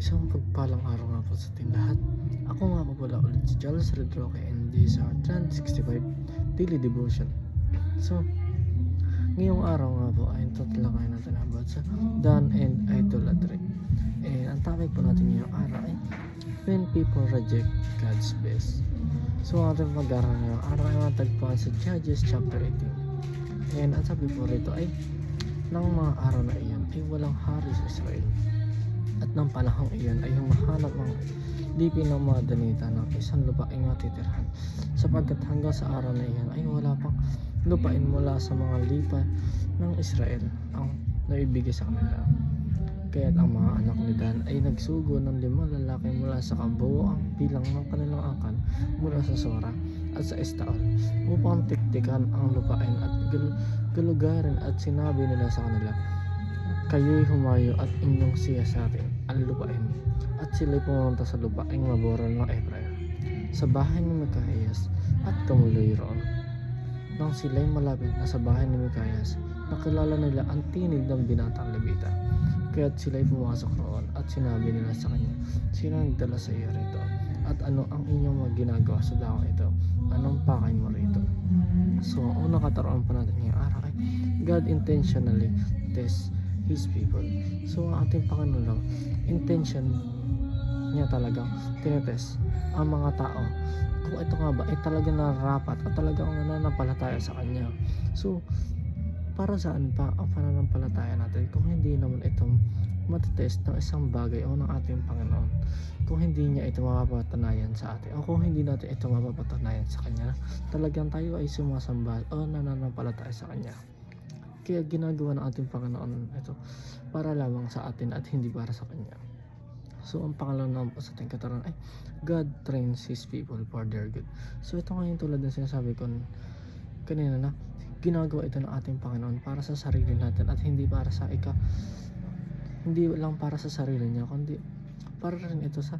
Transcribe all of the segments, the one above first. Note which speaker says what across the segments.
Speaker 1: Isang pagpalang araw nga po sa ating lahat. Ako nga po pala ulit si Charles Red Roque and this is our 365 Daily Devotion. So, ngayong araw nga po ay tatalakayin natin about sa Dan and Idolatry. And ang topic po natin ngayong araw ay when people reject God's best. So, ang ating pag-aaral ngayong araw ay matagpuan sa Judges chapter 18. And ang sabi po rito ay ng mga araw na iyon ay walang hari sa Israel. At ng panahong iyon ay humahanap ng lipin ng mga danita ng isang lupaing matitirhan, sapagkat hanggang sa araw na iyon ay wala pang lupain mula sa mga lipa ng Israel ang naibigay sa kanila. Kaya't ang mga anak ni Dan ay nagsugo ng 5 lalaki mula sa kabuoang bilang ng kanilang angkan mula sa Sora at sa Estaol upang tiktikan ang lupain at galugarin, at sinabi nila sa kanila, kayo'y humayo at inyong siyasatin ang lupain. At sila'y pumunta sa lupaing maboral ng Ephraim, sa bahay ni Mikayas, at tumuloy roon. Nang sila'y malapit na sa bahay ni Mikayas, nakilala nila ang tinig ng binatang Levita. Kaya't sila'y pumasok roon at sinabi nila sa kanya, sino nagdala sa iyo rito? At ano ang inyong mga ginagawa sa daong ito? Anong pakay mo rito? So, ang unang kataroon pa natin ngayong araw ay God intentionally tests His people. So, ang ating Panginoon, intention niya talagang tinetest ang mga tao kung ito nga ba ay talagang nararapat at talagang nananampalataya sa Kanya. So, para saan pa ang pananampalataya natin kung hindi naman itong matitest ng isang bagay o ng ating Panginoon, kung hindi niya ito mapapatunayan sa atin o kung hindi natin ito mapapatunayan sa Kanya, talagang tayo ay sumasamba o nananampalataya sa Kanya. Kaya ginagawa ng ating Panginoon ito para lamang sa atin at hindi para sa Kanya. So, ang pangalawa naman po sa ating kataran ay God trains His people for their good. So, ito ngayon tulad ng sinasabi ko kanina na ginagawa ito ng ating Panginoon para sa sarili natin at hindi para sa hindi lang para sa sarili niya, kundi para rin ito sa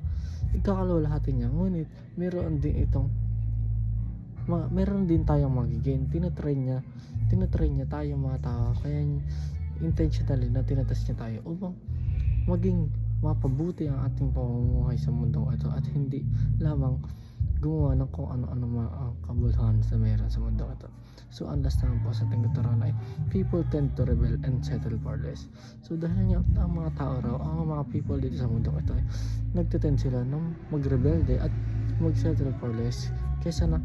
Speaker 1: ikakalulahati niya. Ngunit meron din tayong magigain. Tinatrain niya tayo mga tao, kaya intentionally na tinatest niya tayo upang maging mapabuti ang ating pamumuhay sa mundong ito at hindi lamang gumawa ng kung ano-ano mga kabuluhan sa meron sa mundong ito. So, ang last naman po sa ating kataran ay people tend to rebel and settle for less. So, dahil nga ang mga tao raw, ang mga people dito sa mundong ito ay nagtitend sila ng magrebelde at mag-settle for less kaysa na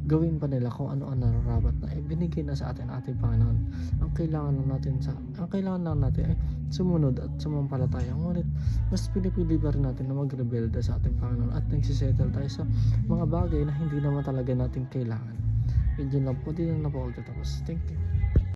Speaker 1: gawin pa nila kung ano ang nararapat na ibinigay na sa atin ating Panginoon. Ang kailangan lang natin ay sumunod at sumampalataya. Ngunit mas pinipili pa rin natin na magrebelde sa ating Panginoon at nagsisettle tayo sa mga bagay na hindi naman talaga natin kailangan. Yun lang po, di lang na po ako tatapos. Thank you.